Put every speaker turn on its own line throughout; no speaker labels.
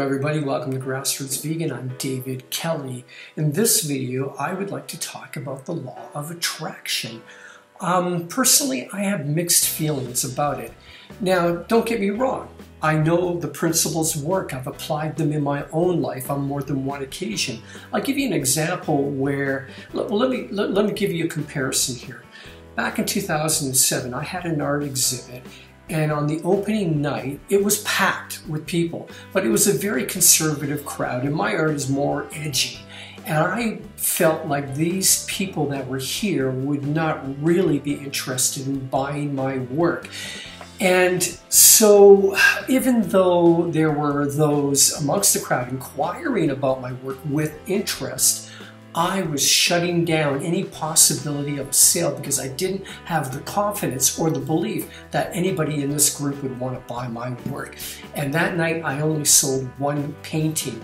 everybody, welcome to Grassroots Vegan. I'm David Kelly. In this video, I would like to talk about the law of attraction. Personally, I have mixed feelings about it. Now, don't get me wrong. I know the principles work. I've applied them in my own life on more than one occasion. I'll give you an example where, let me give you a comparison here. Back in 2007, I had an art exhibit. And on the opening night, it was packed with people, but it was a very conservative crowd, and my art is more edgy. And I felt like these people that were here would not really be interested in buying my work. And so, even though there were those amongst the crowd inquiring about my work with interest, I was shutting down any possibility of a sale because I didn't have the confidence or the belief that anybody in this group would want to buy my work. And that night I only sold one painting.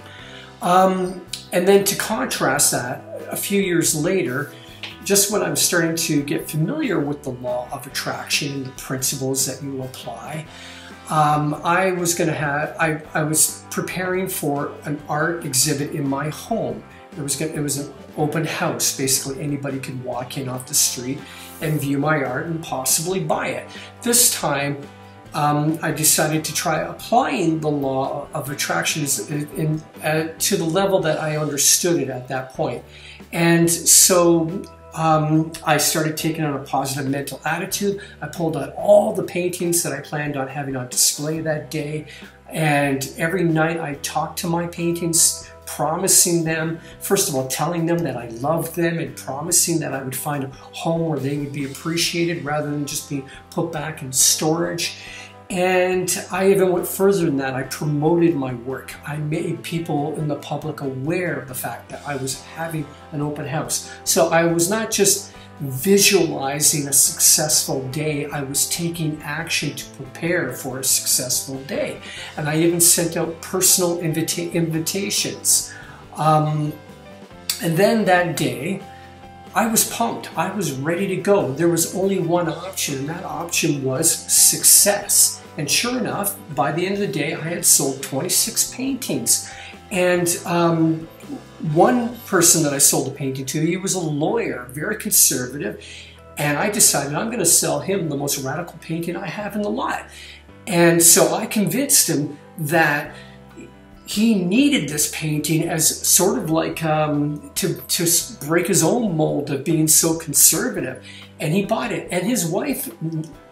And then to contrast that, a few years later, just when I'm starting to get familiar with the law of attraction and the principles that you apply, I was preparing for an art exhibit in my home. It was an open house. Basically, anybody could walk in off the street and view my art and possibly buy it. This time, I decided to try applying the law of attraction to the level that I understood it at that point. And so I started taking on a positive mental attitude. I pulled out all the paintings that I planned on having on display that day. And every night I talked to my paintings, promising them, first of all, telling them that I loved them and promising that I would find a home where they would be appreciated rather than just being put back in storage. And I even went further than that. I promoted my work. I made people in the public aware of the fact that I was having an open house. So I was not just visualizing a successful day, I was taking action to prepare for a successful day. And I even sent out personal invitations. And then that day, I was pumped. I was ready to go. There was only one option, and that option was success. And sure enough, by the end of the day, I had sold 26 paintings. And one person that I sold a painting to, he was a lawyer, very conservative, and I decided I'm going to sell him the most radical painting I have in the lot. And so I convinced him that he needed this painting as sort of like to break his own mold of being so conservative. And he bought it. And his wife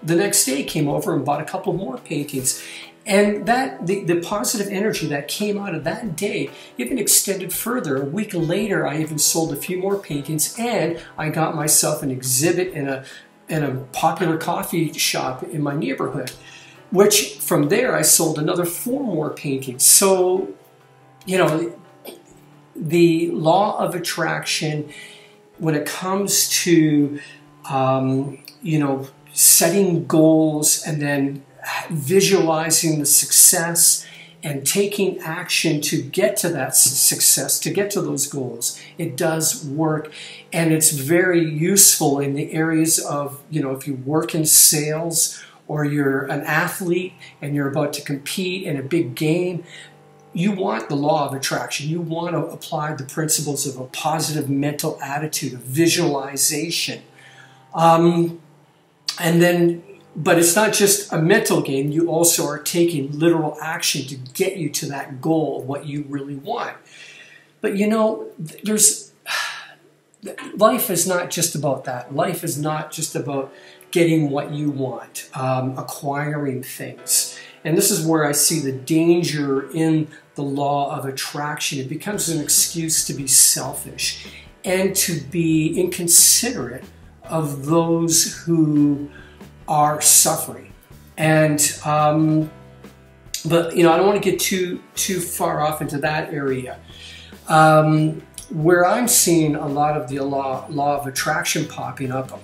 the next day came over and bought a couple more paintings. And the positive energy that came out of that day even extended further. A week later, I even sold a few more paintings, and I got myself an exhibit in a popular coffee shop in my neighborhood, which from there I sold another 4 more paintings. So, you know, the law of attraction, when it comes to, you know, setting goals and then visualizing the success and taking action to get to that success, to get to those goals, it does work. And it's very useful in the areas of, you know, if you work in sales or you're an athlete and you're about to compete in a big game, you want the law of attraction. You want to apply the principles of a positive mental attitude, of visualization. But it's not just a mental game. You also are taking literal action to get you to that goal, what you really want. But you know, life is not just about that. Life is not just about getting what you want, acquiring things. And this is where I see the danger in the law of attraction. It becomes an excuse to be selfish and to be inconsiderate of those who are suffering. And but you know, I don't want to get too far off into that area. Where I'm seeing a lot of the law of attraction popping up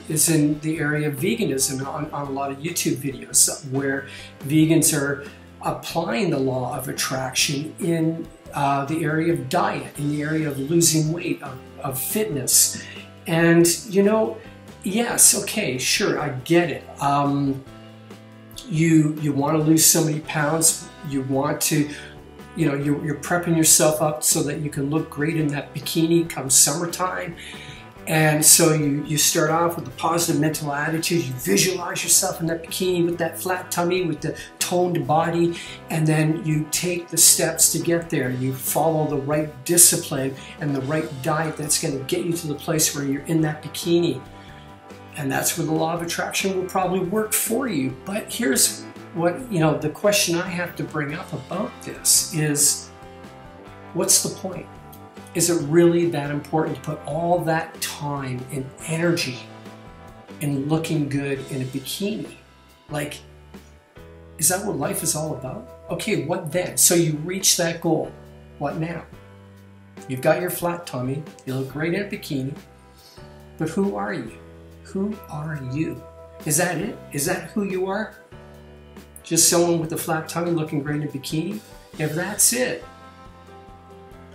is in the area of veganism on a lot of YouTube videos, where vegans are applying the law of attraction in the area of diet, in the area of losing weight, of fitness. And you know, yes, okay, sure, I get it. You want to lose so many pounds, you want to you know, you're prepping yourself up so that you can look great in that bikini come summertime. And so you start off with a positive mental attitude. You visualize yourself in that bikini with that flat tummy, with the toned body, and then you take the steps to get there. You follow the right discipline and the right diet that's going to get you to the place where you're in that bikini. And that's where the law of attraction will probably work for you. But here's what, you know, the question I have to bring up about this is, what's the point? Is it really that important to put all that time and energy in looking good in a bikini? Like, is that what life is all about? Okay, what then? So you reach that goal. What now? You've got your flat tummy. You look great in a bikini. But who are you? Who are you? Is that it? Is that who you are? Just someone with a flat tummy looking great in a bikini? If that's it,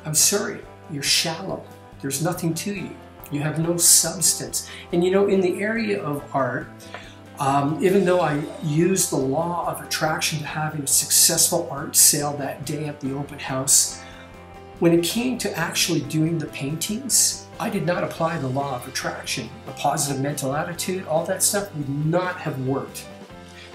I'm sorry. You're shallow. There's nothing to you. You have no substance. And you know, in the area of art, even though I used the law of attraction to having a successful art sale that day at the open house, when it came to actually doing the paintings, I did not apply the law of attraction. A positive mental attitude, all that stuff would not have worked.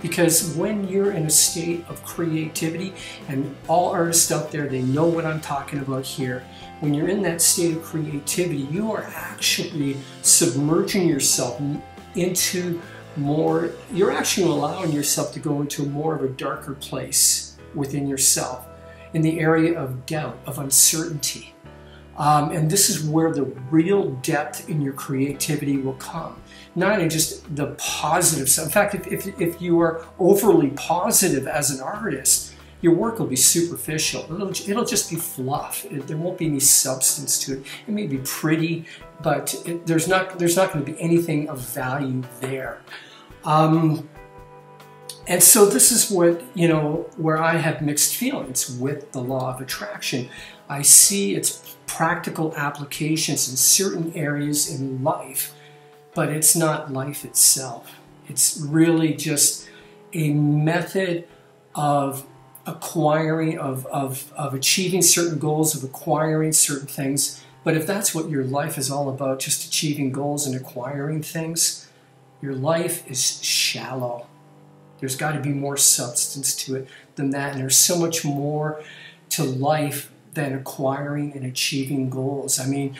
Because when you're in a state of creativity, and all artists out there, they know what I'm talking about here, when you're in that state of creativity, you are actually submerging yourself into more, you're actually allowing yourself to go into more of a darker place within yourself, in the area of doubt, of uncertainty. And this is where the real depth in your creativity will come. Not in just the positive stuff. In fact, if you are overly positive as an artist, your work will be superficial. It'll just be fluff. There won't be any substance to it. It may be pretty, but there's not going to be anything of value there. And so this is what, you know, where I have mixed feelings with the law of attraction. I see its practical applications in certain areas in life, but it's not life itself. It's really just a method of acquiring, of achieving certain goals, of acquiring certain things. But if that's what your life is all about, just achieving goals and acquiring things, your life is shallow. There's got to be more substance to it than that. And there's so much more to life than acquiring and achieving goals. I mean,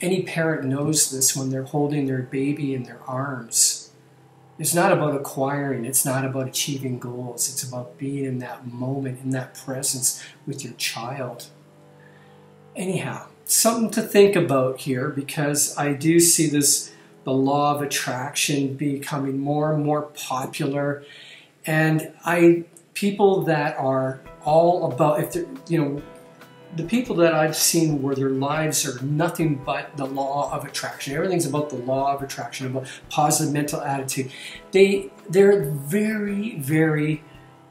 any parent knows this when they're holding their baby in their arms. It's not about acquiring, it's not about achieving goals. It's about being in that moment, in that presence with your child. Anyhow, something to think about here, because I do see this, the law of attraction, becoming more and more popular. And people that are all about, if they're, you know, the people that I've seen where their lives are nothing but the law of attraction. Everything's about the law of attraction, about positive mental attitude. They're very, very,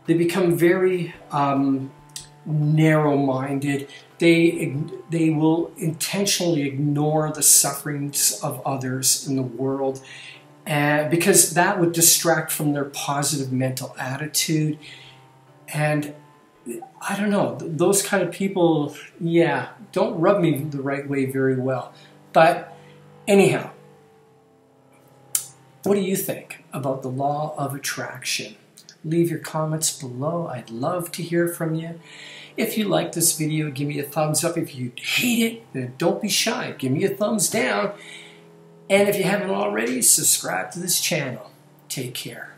they become very narrow-minded. They will intentionally ignore the sufferings of others in the world, because that would distract from their positive mental attitude. And I don't know, those kind of people, yeah, don't rub me the right way very well. But anyhow, what do you think about the law of attraction? Leave your comments below. I'd love to hear from you. If you like this video, give me a thumbs up. If you hate it, then don't be shy. Give me a thumbs down. And if you haven't already, subscribe to this channel. Take care.